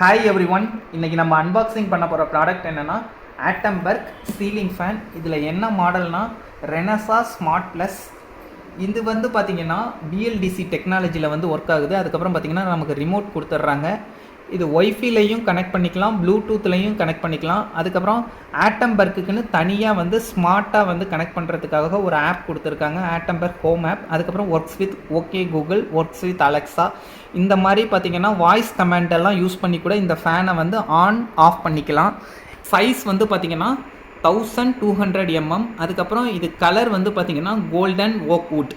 Hi every one. இன்றைக்கி நம்ம unboxing பண்ண போகிற ப்ராடக்ட் என்னென்னா ஆட்டம்பர்க் சீலிங் ஃபேன். இதில் என்ன மாடல்னால் ரெனசா ஸ்மார்ட் ப்ளஸ். இது வந்து பார்த்திங்கன்னா பிஎல்டிசி டெக்னாலஜியில் வந்து ஒர்க் ஆகுது. அதுக்கப்புறம் பார்த்திங்கன்னா நமக்கு ரிமோட் கொடுத்துட்றாங்க. இது ஒய்ஃபைலையும் கனெக்ட் பண்ணிக்கலாம், ப்ளூடூத்லையும் கனெக்ட் பண்ணிக்கலாம். அதுக்கப்புறம் ஆட்டம்பர்க்குன்னு தனியாக வந்து ஸ்மார்ட்டாக வந்து கனெக்ட் பண்ணுறதுக்காக ஒரு ஆப் கொடுத்துருக்காங்க, ஆட்டம்பர்க் ஹோம் ஆப். அதுக்கப்புறம் works with okay Google, works with Alexa. இந்த மாதிரி பார்த்திங்கன்னா வாய்ஸ் கமெண்ட் எல்லாம் யூஸ் பண்ணி கூட இந்த ஃபேனை வந்து ஆன் ஆஃப் பண்ணிக்கலாம். சைஸ் வந்து பார்த்திங்கன்னா 1200 mm. அதுக்கப்புறம் இது கலர் வந்து பார்த்திங்கன்னா கோல்டன் ஓக்வுட்.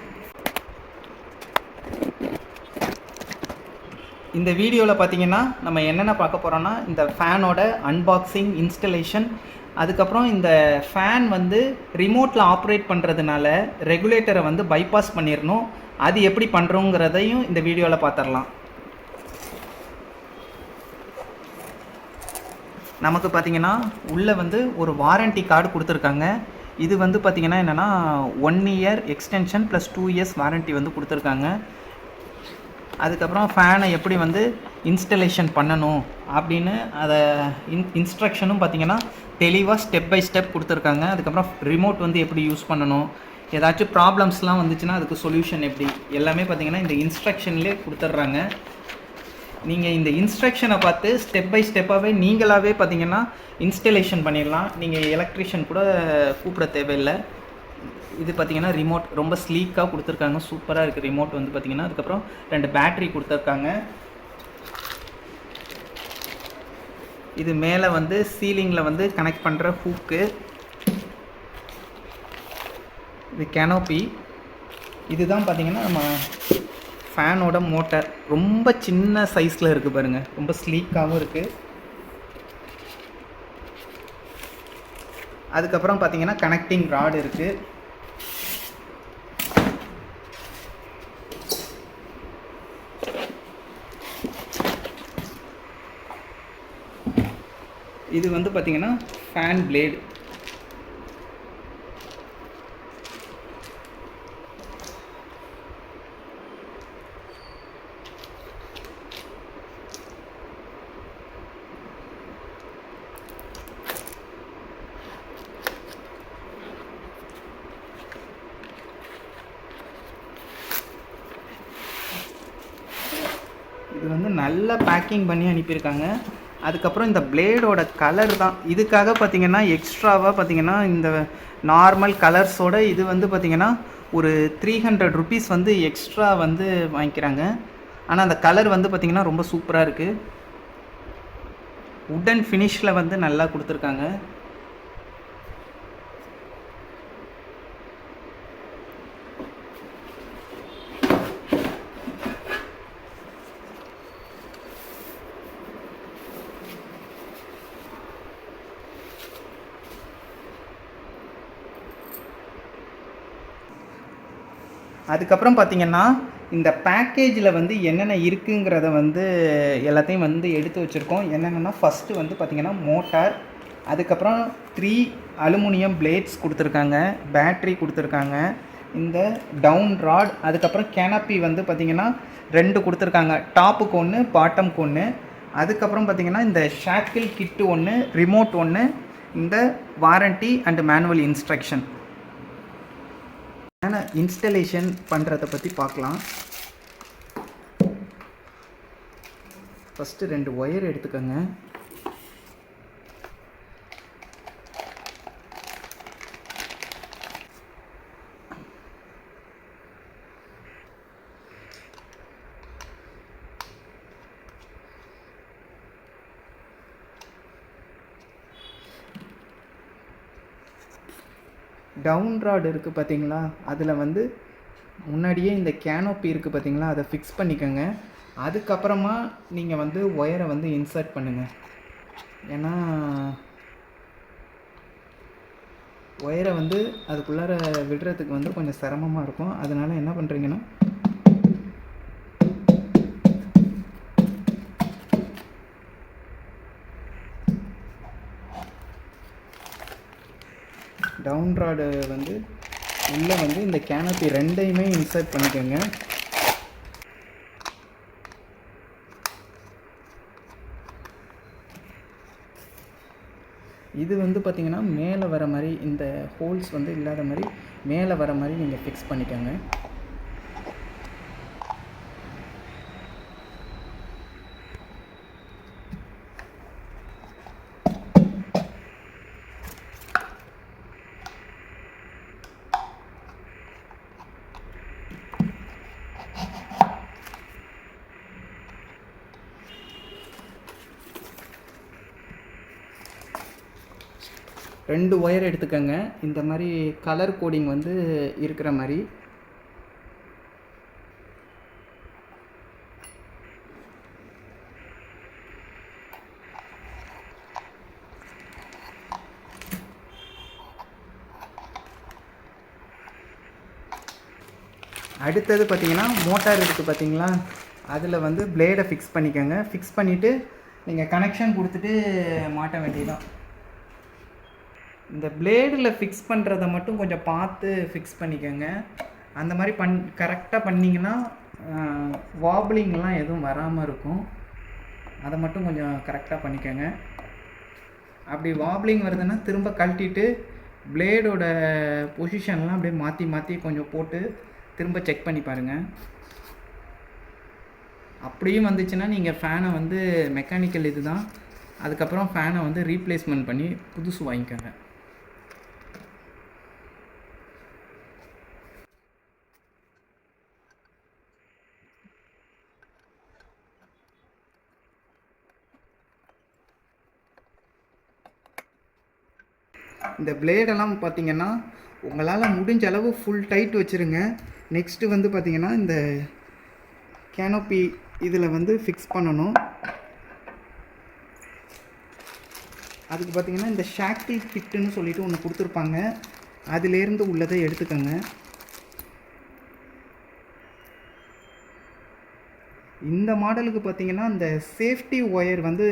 இந்த வீடியோவில் பார்த்திங்கன்னா நம்ம என்னென்ன பார்க்க போகிறோன்னா இந்த ஃபேனோட அன்பாக்சிங், இன்ஸ்டலேஷன். அதுக்கப்புறம் இந்த ஃபேன் வந்து ரிமோட்டில் ஆப்ரேட் பண்ணுறதுனால ரெகுலேட்டரை வந்து பைபாஸ் பண்ணிடணும். அது எப்படி பண்ணுறோங்கிறதையும் இந்த வீடியோவில் பார்த்துடலாம். நமக்கு பார்த்திங்கன்னா உள்ளே வந்து ஒரு வாரண்டி கார்டு கொடுத்துருக்காங்க. இது வந்து பார்த்திங்கன்னா என்னென்னா 1 year extension plus 2 years warranty வந்து கொடுத்துருக்காங்க. அதுக்கப்புறம் ஃபேனை எப்படி வந்து இன்ஸ்டலேஷன் பண்ணணும் அப்படின்னு அதை இன்ஸ்ட்ரக்ஷனும் பார்த்திங்கன்னா தெளிவாக ஸ்டெப் பை ஸ்டெப் கொடுத்துருக்காங்க. அதுக்கப்புறம் ரிமோட் வந்து எப்படி யூஸ் பண்ணணும், ஏதாச்சும் ப்ராப்ளம்ஸ்லாம் வந்துச்சுன்னா அதுக்கு சொல்யூஷன் எப்படி, எல்லாமே பார்த்திங்கன்னா இந்த இன்ஸ்ட்ரக்ஷன்லேயே கொடுத்துட்றாங்க. நீங்கள் இந்த இன்ஸ்ட்ரக்ஷனை பார்த்து ஸ்டெப் பை ஸ்டெப்பாகவே நீங்களாகவே பார்த்திங்கன்னா இன்ஸ்டலேஷன் பண்ணிடலாம். நீங்கள் எலக்ட்ரிஷியன் கூட கூப்பிட தேவையில்லை. இது பார்த்திங்கன்னா ரிமோட் ரொம்ப ஸ்லீக்காக கொடுத்துருக்காங்க, சூப்பராக இருக்குது ரிமோட் வந்து பார்த்திங்கன்னா. அதுக்கப்புறம் 2 பேட்ரி கொடுத்துருக்காங்க. இது மேலே வந்து சீலிங்கில் வந்து கனெக்ட் பண்ணுற ஹூக்கு. இது கேனோப்பி. இதுதான் பார்த்திங்கன்னா நம்ம ஃபேனோட மோட்டர். ரொம்ப சின்ன சைஸில் இருக்குது பாருங்கள், ரொம்ப ஸ்லீக்காகவும் இருக்குது. அதுக்கப்புறம் பார்த்திங்கன்னா கனெக்டிங் ராட் இருக்குது. இது வந்து பார்த்திங்கன்னா ஃபேன் பிளேடு. இது வந்து நல்லா பேக்கிங் பண்ணி அனுப்பியிருக்காங்க. அதுக்கப்புறம் இந்த பிளேடோட கலர் தான் இதுக்காக பார்த்திங்கன்னா எக்ஸ்ட்ராவாக பார்த்திங்கன்னா இந்த நார்மல் கலர்ஸோட இது வந்து பார்த்திங்கன்னா ஒரு 300 rupees வந்து எக்ஸ்ட்ரா வந்து வாங்கிக்கிறாங்க. ஆனால் அந்த கலர் வந்து பார்த்திங்கன்னா ரொம்ப சூப்பராக இருக்குது. உட்டன் ஃபினிஷில் வந்து நல்லா கொடுத்துருக்காங்க. அதுக்கப்புறம் பார்த்திங்கன்னா இந்த பேக்கேஜில் வந்து என்னென்ன இருக்குங்கிறத வந்து எல்லாத்தையும் வந்து எடுத்து வச்சுருக்கோம். என்னென்னா ஃபஸ்ட்டு வந்து பார்த்திங்கன்னா மோட்டார், அதுக்கப்புறம் 3 அலுமினியம் பிளேட்ஸ் கொடுத்துருக்காங்க, பேட்ரி கொடுத்துருக்காங்க, இந்த டவுன் ராட், அதுக்கப்புறம் கேனப்பி வந்து பார்த்திங்கன்னா 2 கொடுத்துருக்காங்க, டாப்புக்கு 1, பாட்டமுக்கு 1. அதுக்கப்புறம் பார்த்திங்கன்னா இந்த ஷாக்கிள் கிட்டு 1, ரிமோட் 1, இந்த warranty and manual instruction. Installation பண்ணுறதை பற்றி பார்க்கலாம். ஃபஸ்ட்டு 2 ஒயர் எடுத்துக்கோங்க. டவுன் ராட் இருக்குது பார்த்திங்களா, அதில் வந்து முன்னாடியே இந்த கேனோப்பி இருக்குது பார்த்திங்களா, அதை ஃபிக்ஸ் பண்ணிக்கோங்க. அதுக்கப்புறமா நீங்கள் வந்து ஒயரை வந்து இன்சர்ட் பண்ணுங்கள். ஏன்னா ஒயரை வந்து அதுக்குள்ளார விடுறதுக்கு வந்து கொஞ்சம் சிரமமாக இருக்கும். அதனால் என்ன பண்ணுறீங்கன்னா டவுன் ராடு வந்து உள்ளே வந்து இந்த கேனப்பி 2யுமே இன்சர்ட் பண்ணிக்கோங்க. இது வந்து பார்த்திங்கன்னா மேலே வர மாதிரி, இந்த ஹோல்ஸ் வந்து இல்லாத மாதிரி மேலே வர மாதிரி நீங்கள் ஃபிக்ஸ் பண்ணிக்கோங்க. ரெண்டு ஒயர் எடுத்துக்கோங்க, இந்த மாதிரி கலர் கோடிங் வந்து இருக்கிற மாதிரி. அடுத்தது பார்த்திங்கன்னா மோட்டார் இருக்குது பார்த்திங்களா, அதில் வந்து பிளேடை ஃபிக்ஸ் பண்ணிக்கோங்க. ஃபிக்ஸ் பண்ணிவிட்டு நீங்கள் கனெக்ஷன் கொடுத்துட்டு மாட்ட வேண்டியதுதான். இந்த பிளேடில் ஃபிக்ஸ் பண்ணுறதை மட்டும் கொஞ்சம் பார்த்து ஃபிக்ஸ் பண்ணிக்கோங்க. அந்த மாதிரி கரெக்டாக பண்ணிங்கன்னா வாப்ளிங்லாம் எதுவும் வராமல் இருக்கும். அதை மட்டும் கொஞ்சம் கரெக்டாக பண்ணிக்கோங்க. அப்படி வாப்ளிங் வருதுன்னா திரும்ப கழட்டிட்டு பிளேடோட பொசிஷன்லாம் அப்படியே மாற்றி மாற்றி கொஞ்சம் போட்டு திரும்ப செக் பண்ணி பாருங்கள். அப்படியும் வந்துச்சுன்னா நீங்கள் ஃபேனை வந்து மெக்கானிக்கல் இது தான், அதுக்கப்புறம் ஃபேனை வந்து ரீப்ளேஸ்மெண்ட் பண்ணி புதுசு வாங்கிக்கோங்க. இந்த பிளேடெல்லாம் பார்த்திங்கன்னா உங்களால் முடிஞ்ச அளவு ஃபுல் டைட் வச்சுருங்க. நெக்ஸ்ட்டு வந்து பார்த்திங்கன்னா இந்த கேனோப்பி இதில் வந்து ஃபிக்ஸ் பண்ணணும். அதுக்கு பார்த்திங்கன்னா இந்த ஷாக்டில் ஃபிட்டுன்னு சொல்லிட்டு ஒன்று கொடுத்துருப்பாங்க, அதிலேருந்து உள்ளதை எடுத்துக்கோங்க. இந்த மாடலுக்கு பார்த்திங்கன்னா இந்த சேஃப்டி ஒயர் வந்து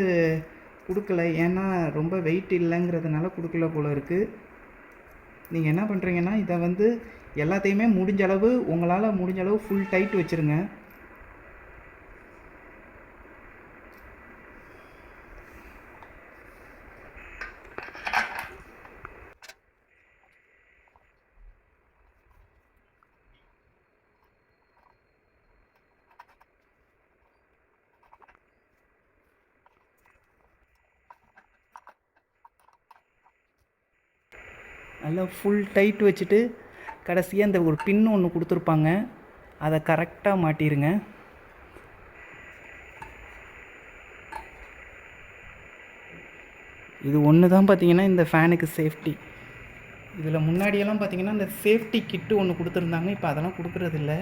கொடுக்கல, ஏன்னா ரொம்ப வெயிட் இல்லைங்கிறதுனால கொடுக்கல போல இருக்குது. நீங்கள் என்ன பண்ணுறீங்கன்னா இதை வந்து எல்லாத்தையுமே முடிஞ்ச அளவு உங்களால் முடிஞ்ச அளவு ஃபுல் டைட் வச்சுருங்க. நல்லா ஃபுல் டைட் வச்சுட்டு கடைசியாக அந்த ஒரு பின் ஒன்று கொடுத்துருப்பாங்க, அதை கரெக்டாக மாட்டிடுங்க. இது ஒன்று தான் பார்த்திங்கன்னா இந்த ஃபேனுக்கு சேஃப்டி. இதில் முன்னாடியெல்லாம் பார்த்திங்கன்னா இந்த சேஃப்டி கிட்டு ஒன்று கொடுத்துருந்தாங்க, இப்போ அதெல்லாம் கொடுக்குறதில்ல.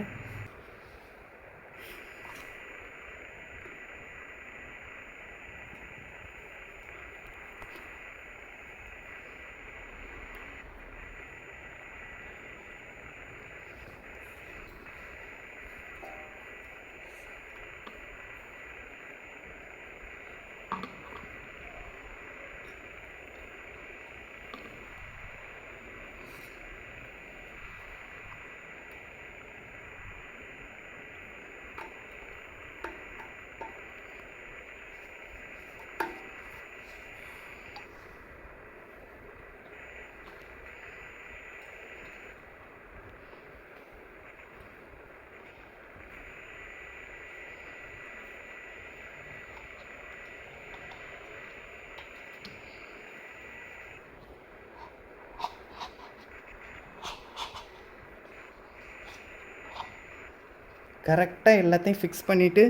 கரெக்டாக எல்லாத்தையும் ஃபிக்ஸ் பண்ணிவிட்டு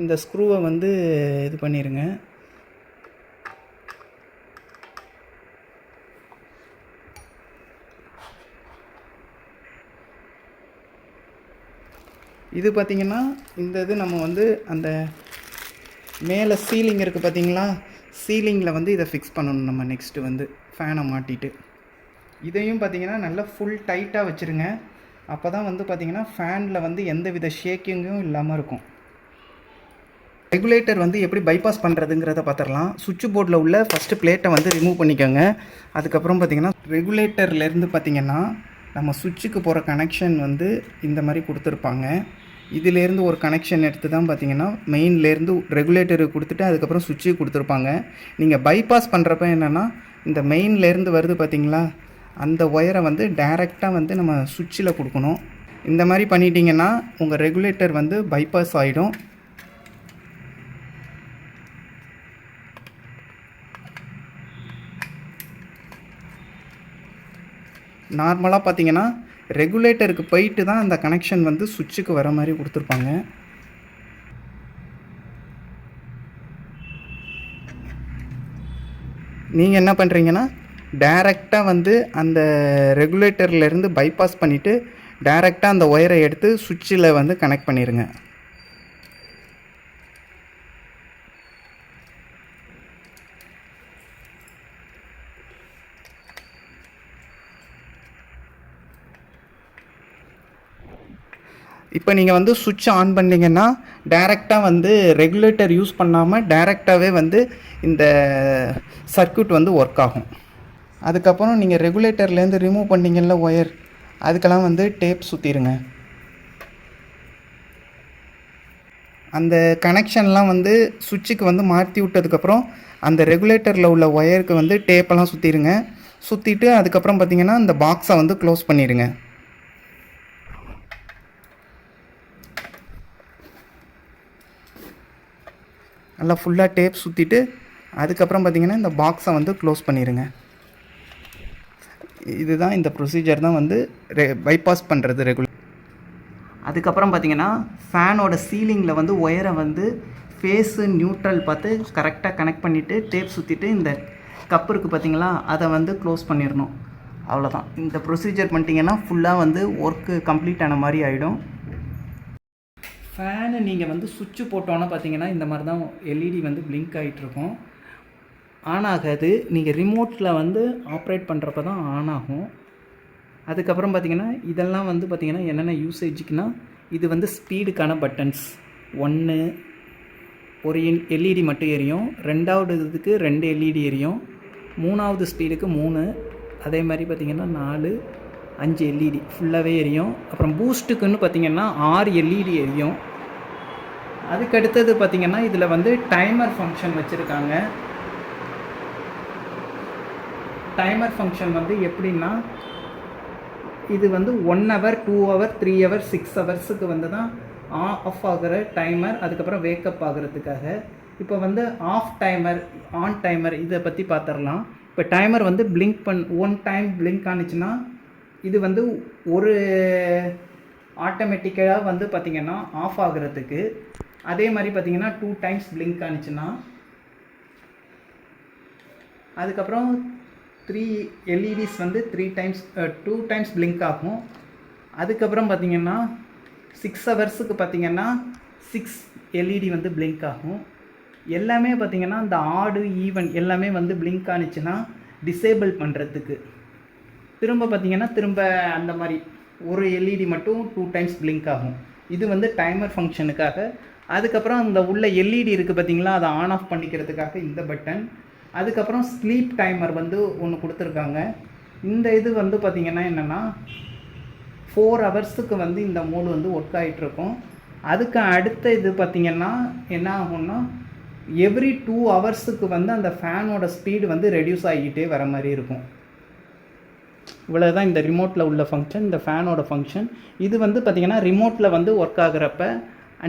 இந்த ஸ்க்ரூவை வந்து இது பண்ணிடுங்க. இது பார்த்திங்கன்னா இந்த இது நம்ம வந்து அந்த மேலே சீலிங் இருக்குது பார்த்திங்களா, சீலிங்கில் வந்து இதை ஃபிக்ஸ் பண்ணணும் நம்ம. நெக்ஸ்ட்டு வந்து ஃபேனை மாட்டிட்டு இதையும் பார்த்திங்கன்னா நல்லா ஃபுல் டைட்டாக வச்சுருங்க. அப்போ தான் வந்து பார்த்திங்கன்னா ஃபேனில் வந்து எந்த வித ஷேக்கிங்கும் இல்லாமல் இருக்கும். ரெகுலேட்டர் வந்து எப்படி பைபாஸ் பண்ணுறதுங்கிறத பார்த்துடலாம். சுவிட்ச் போர்டில் உள்ள ஃபஸ்ட்டு பிளேட்டை வந்து ரிமூவ் பண்ணிக்கோங்க. அதுக்கப்புறம் பார்த்திங்கன்னா ரெகுலேட்டர்லேருந்து பார்த்திங்கன்னா நம்ம சுவிட்சுக்கு போகிற கனெக்ஷன் வந்து இந்த மாதிரி கொடுத்துருப்பாங்க. இதிலேருந்து ஒரு கனெக்ஷன் எடுத்து தான் பார்த்திங்கன்னா மெயின்லேருந்து ரெகுலேட்டருக்கு கொடுத்துட்டு அதுக்கப்புறம் சுவிட்சுக்கு கொடுத்துருப்பாங்க. நீங்கள் பைபாஸ் பண்ணுறப்ப என்னென்னா இந்த மெயின்லேருந்து வருது பார்த்திங்களா, அந்த ஒயரை வந்து டைரெக்டாக வந்து நம்ம சுவிட்சில் கொடுக்கணும். இந்த மாதிரி பண்ணிட்டீங்கன்னா உங்கள் ரெகுலேட்டர் வந்து பைபாஸ் ஆகிடும். நார்மலாக பார்த்தீங்கன்னா ரெகுலேட்டருக்கு போயிட்டு தான் அந்த கனெக்ஷன் வந்து சுவிட்சுக்கு வர மாதிரி கொடுத்துருப்பாங்க. நீங்கள் என்ன பண்ணுறீங்கன்னா டைரெக்டாக வந்து அந்த ரெகுலேட்டர்லேருந்து பைபாஸ் பண்ணிவிட்டு டைரெக்டாக அந்த ஒயரை எடுத்து சுவிட்சில் வந்து கனெக்ட் பண்ணிடுங்க. இப்போ நீங்கள் வந்து சுவிட்ச் ஆன் பண்ணிங்கன்னா டைரெக்டாக வந்து ரெகுலேட்டர் யூஸ் பண்ணாமல் டைரெக்டாகவே வந்து இந்த சர்க்யூட் வந்து ஒர்க் ஆகும். அதுக்கப்புறம் நீங்கள் ரெகுலேட்டர்லேருந்து ரிமூவ் பண்ணிங்கல்ல ஒயர், அதுக்கெல்லாம் வந்து டேப் சுற்றிடுங்க. அந்த கனெக்ஷன்லாம் வந்து சுவிட்சுக்கு வந்து மாற்றி விட்டதுக்கப்புறம் அந்த ரெகுலேட்டரில் உள்ள ஒயருக்கு வந்து டேப்பெல்லாம் சுற்றிடுங்க. சுற்றிட்டு அதுக்கப்புறம் பார்த்திங்கன்னா இந்த பாக்ஸை வந்து க்ளோஸ் பண்ணிடுங்க. நல்லா ஃபுல்லாக டேப் சுற்றிட்டு அதுக்கப்புறம் பார்த்திங்கன்னா இந்த பாக்ஸை வந்து க்ளோஸ் பண்ணிடுங்க. இதுதான் இந்த ப்ரொசீஜர் தான் வந்து பைபாஸ் பண்ணுறது ரெகுலேட்டர். அதுக்கப்புறம் பார்த்திங்கன்னா ஃபேனோட சீலிங்கில் வந்து ஒயரை வந்து ஃபேஸு நியூட்ரல் பார்த்து கரெக்டாக கனெக்ட் பண்ணிவிட்டு டேப் சுற்றிட்டு இந்த கப் இருக்குது பார்த்திங்களா, அதை வந்து க்ளோஸ் பண்ணிடணும். அவ்வளோதான். இந்த ப்ரொசீஜர் பண்ணிட்டீங்கன்னா ஃபுல்லாக வந்து ஒர்க்கு கம்ப்ளீட் ஆன மாதிரி ஆகிடும். ஃபேனு நீங்கள் வந்து சுவிட்சு போட்டோன்னா பார்த்தீங்கன்னா இந்த மாதிரி தான் எல்இடி வந்து பிளிங்க் ஆகிட்ருக்கும். ஆன் ஆகாது. நீங்கள் ரிமோட்டில் வந்து ஆப்ரேட் பண்ணுறப்ப தான் ஆன் ஆகும். அதுக்கப்புறம் பார்த்திங்கன்னா இதெல்லாம் வந்து பார்த்திங்கன்னா என்னென்ன யூசேஜுக்குன்னா, இது வந்து ஸ்பீடுக்கான பட்டன்ஸ். 1 ஒரு எல்இடி மட்டும் எரியும், 2வது இதுக்கு 2 எல்இடி எரியும், 3வது ஸ்பீடுக்கு 3, அதே மாதிரி பார்த்திங்கன்னா 4, 5 எல்இடி ஃபுல்லாகவே எரியும். அப்புறம் பூஸ்ட்டுக்குன்னு பார்த்திங்கன்னா 6 எல்இடி எரியும். அதுக்கடுத்தது பார்த்திங்கன்னா இதில் வந்து டைமர் ஃபங்க்ஷன் வச்சுருக்காங்க. டைமர் ஃபங்க்ஷன் வந்து எப்படின்னா, இது வந்து 1 hour 2 hour 3 hour 6 ஹவர்ஸுக்கு வந்து தான் ஆஃப் ஆகிற டைமர். அதுக்கப்புறம் வேக்கப் ஆகிறதுக்காக. இப்போ வந்து ஆஃப் டைமர், ஆன் டைமர் இதை பற்றி பார்த்துடலாம். இப்போ டைமர் வந்து பிளிங்க் 1 டைம் பிளிங்க் ஆனிச்சுன்னா இது வந்து ஒரு ஆட்டோமேட்டிக்காக வந்து பார்த்திங்கன்னா ஆஃப் ஆகிறதுக்கு. அதே மாதிரி பார்த்திங்கன்னா 2 டைம்ஸ் பிளிங்க் ஆனிச்சுன்னா, அதுக்கப்புறம் 3 எல்இடிஸ் வந்து 2 டைம்ஸ் பிளிங்க் ஆகும். அதுக்கப்புறம் பார்த்திங்கன்னா 6 ஹவர்ஸுக்கு பார்த்திங்கன்னா 6 எல்இடி வந்து பிளிங்க் ஆகும். எல்லாமே பார்த்திங்கன்னா இந்த ஆடு ஈவன் எல்லாமே வந்து பிளிங்க் ஆனிச்சுன்னா டிசேபிள் பண்ணுறதுக்கு. திரும்ப பார்த்திங்கன்னா திரும்ப அந்த மாதிரி ஒரு எல்இடி மட்டும் 2 டைம்ஸ் பிளிங்க் ஆகும். இது வந்து டைமர் ஃபங்க்ஷனுக்காக. அதுக்கப்புறம் அந்த உள்ள எல்இடி இருக்குது பார்த்திங்களா, அதை ஆன் ஆஃப் பண்ணிக்கிறதுக்காக இந்த பட்டன். அதுக்கப்புறம் ஸ்லீப் டைமர் வந்து ஒன்று கொடுத்துருக்காங்க. இந்த இது வந்து பார்த்திங்கன்னா என்னென்னா 4 ஹவர்ஸுக்கு வந்து இந்த மோடு வந்து ஒர்க் ஆகிட்ருக்கும். அதுக்கு அடுத்த இது பார்த்திங்கன்னா என்ன ஆகும்னா, எவ்ரி 2 ஹவர்ஸுக்கு வந்து அந்த ஃபேனோட ஸ்பீடு வந்து ரெடியூஸ் ஆகிக்கிட்டே வர மாதிரி இருக்கும். இவ்வளோ தான் இந்த ரிமோட்டில் உள்ள ஃபங்க்ஷன், இந்த ஃபேனோட ஃபங்க்ஷன். இது வந்து பார்த்திங்கன்னா ரிமோட்டில் வந்து ஒர்க் ஆகுறப்ப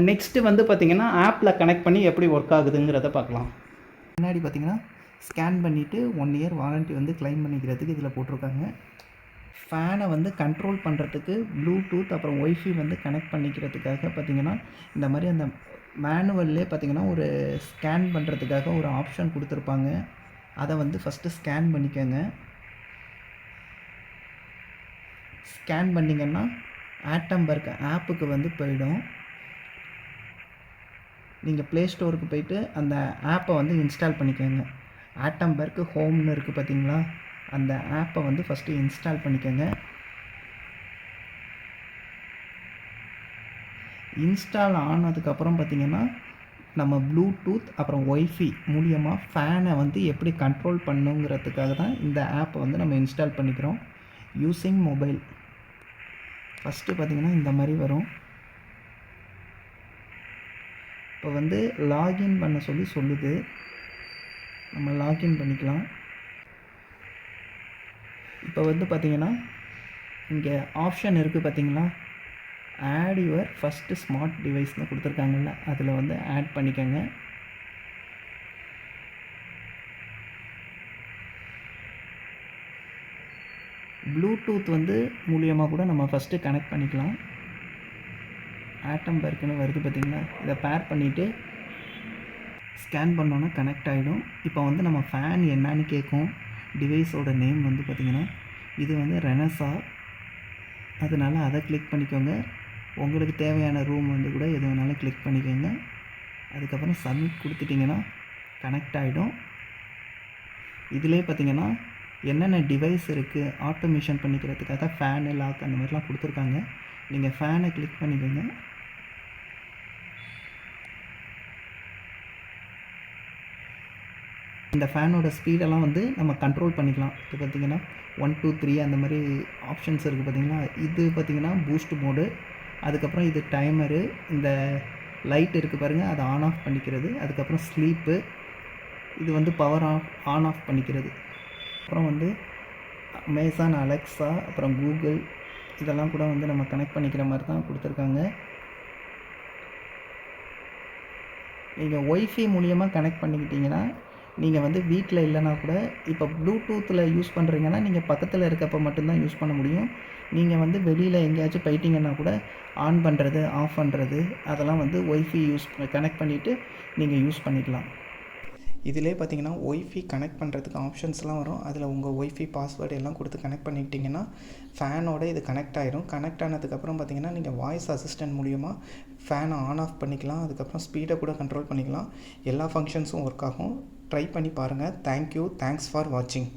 நெக்ஸ்ட்டு வந்து பார்த்திங்கன்னா ஆப்பில் கனெக்ட் பண்ணி எப்படி ஒர்க் ஆகுதுங்கிறத பார்க்கலாம். முன்னாடி பார்த்திங்கன்னா ஸ்கேன் பண்ணிவிட்டு 1 year வாரண்ட்டி வந்து கிளைம் பண்ணிக்கிறதுக்கு இதில் போட்டிருக்காங்க. ஃபேனை வந்து கண்ட்ரோல் பண்ணுறதுக்கு ப்ளூடூத் அப்புறம் ஒய்ஃபை வந்து கனெக்ட் பண்ணிக்கிறதுக்காக பார்த்திங்கன்னா இந்த மாதிரி அந்த மேனுவல்லே பார்த்திங்கன்னா ஒரு ஸ்கேன் பண்ணுறதுக்காக ஒரு ஆப்ஷன் கொடுத்துருப்பாங்க. அதை வந்து ஃபஸ்ட்டு ஸ்கேன் பண்ணிக்கோங்க. ஸ்கேன் பண்ணிங்கன்னா ஆட்டம்பர்க் ஆப்புக்கு வந்து போயிடும். நீங்கள் ப்ளே ஸ்டோருக்கு போயிட்டு அந்த ஆப்பை வந்து இன்ஸ்டால் பண்ணிக்கோங்க. ஆட்டம்பர்க் ஹோம்னு இருக்குது பார்த்திங்களா, அந்த ஆப்பை வந்து ஃபஸ்ட்டு இன்ஸ்டால் பண்ணிக்கோங்க. இன்ஸ்டால் ஆனதுக்கப்புறம் பார்த்திங்கன்னா நம்ம ப்ளூடூத் அப்புறம் ஒய்ஃபை மூலியமாக ஃபேனை வந்து எப்படி கண்ட்ரோல் பண்ணுங்கிறதுக்காக தான் இந்த ஆப்பை வந்து நம்ம இன்ஸ்டால் பண்ணிக்கிறோம். யூஸிங் மொபைல் ஃபஸ்ட்டு பார்த்திங்கன்னா இந்த மாதிரி வரும். இப்போ வந்து லாகின் பண்ண சொல்லுது. நம்ம லாகின் பண்ணிக்கலாம். இப்போ வந்து பார்த்தீங்கன்னா இங்கே ஆப்ஷன் இருக்குது பார்த்தீங்களா, ஆட் யுவர் ஃபஸ்ட்டு ஸ்மார்ட் டிவைஸ்னு கொடுத்துருக்காங்கல்ல, அதில் வந்து ஆட் பண்ணிக்கோங்க. ப்ளூடூத் வந்து மூலியமாக கூட நம்ம ஃபஸ்ட்டு கனெக்ட் பண்ணிக்கலாம். ஆட்டம்பர்க்குன்னு வருது பார்த்தீங்களா, இதை பேர் பண்ணிவிட்டு ஸ்கேன் பண்ணோன்னா கனெக்ட் ஆகிடும். இப்போ வந்து நம்ம ஃபேன் என்னன்னு கேட்கும். டிவைஸோட நேம் வந்து பார்த்திங்கன்னா இது வந்து ரெனஸா, அதனால் அதை கிளிக் பண்ணிக்கோங்க. உங்களுக்கு தேவையான ரூம் வந்து கூட எது வேணாலும் கிளிக் பண்ணிக்கோங்க. அதுக்கப்புறம் சப்மிட் கொடுத்துட்டிங்கன்னா கனெக்ட் ஆகிடும். இதிலே பார்த்திங்கன்னா என்னென்ன டிவைஸ் இருக்குது ஆட்டோமேஷன் பண்ணிக்கிறதுக்காக ஃபேனு, லாக் அந்த மாதிரிலாம் கொடுத்துருக்காங்க. நீங்கள் ஃபேனை கிளிக் பண்ணிக்கோங்க. இந்த ஃபேனோட ஸ்பீடெல்லாம் வந்து நம்ம கண்ட்ரோல் பண்ணிக்கலாம். இது பார்த்திங்கன்னா 1 2 3 அந்த மாதிரி ஆப்ஷன்ஸ் இருக்குது பார்த்திங்களா. இது பார்த்திங்கன்னா பூஸ்ட் மோடு. அதுக்கப்புறம் இது டைமரு. இந்த லைட் இருக்குது பாருங்கள், அதை ஆன் ஆஃப் பண்ணிக்கிறது. அதுக்கப்புறம் ஸ்லீப்பு, இது வந்து பவர் ஆன் ஆஃப் பண்ணிக்கிறது. அப்புறம் வந்து அமேசான் அலெக்ஸா, அப்புறம் கூகுள், இதெல்லாம் கூட வந்து நம்ம கனெக்ட் பண்ணிக்கிற மாதிரி தான் கொடுத்துருக்காங்க. நீங்கள் ஒய்ஃபை மூலியமாக கனெக்ட் பண்ணிக்கிட்டிங்கன்னா நீங்கள் வந்து வீட்டில் இல்லைனா கூட, இப்போ ப்ளூடூத்தில் யூஸ் பண்ணுறீங்கன்னா நீங்கள் பக்கத்தில் இருக்கப்போ மட்டும்தான் யூஸ் பண்ண முடியும். நீங்கள் வந்து வெளியில் எங்கேயாச்சும் போயிட்டீங்கன்னா கூட ஆன் பண்ணுறது, ஆஃப் பண்ணுறது, அதெல்லாம் வந்து ஒய்ஃபை கனெக்ட் பண்ணிவிட்டு நீங்கள் யூஸ் பண்ணிக்கலாம். இதிலே பார்த்தீங்கன்னா ஒய்ஃபை கனெக்ட் பண்ணுறதுக்கு ஆப்ஷன்ஸ்லாம் வரும். அதில் உங்கள் ஒய்ஃபை பாஸ்வேர்டு எல்லாம் கொடுத்து கனெக்ட் பண்ணிக்கிட்டிங்கன்னா ஃபேனோட இது கனெக்ட் ஆகிடும். கனெக்ட் ஆனதுக்கப்புறம் பார்த்தீங்கன்னா நீங்கள் வாய்ஸ் அசிஸ்டன்ட் மூலிமா ஃபேனை ஆன் ஆஃப் பண்ணிக்கலாம். அதுக்கப்புறம் ஸ்பீடை கூட கண்ட்ரோல் பண்ணிக்கலாம். எல்லா ஃபங்க்ஷன்ஸும் ஒர்க் ஆகும். ட்ரை பண்ணி பாருங்கள். தேங்க்யூ. தேங்க்ஸ் ஃபார் வாட்சிங்.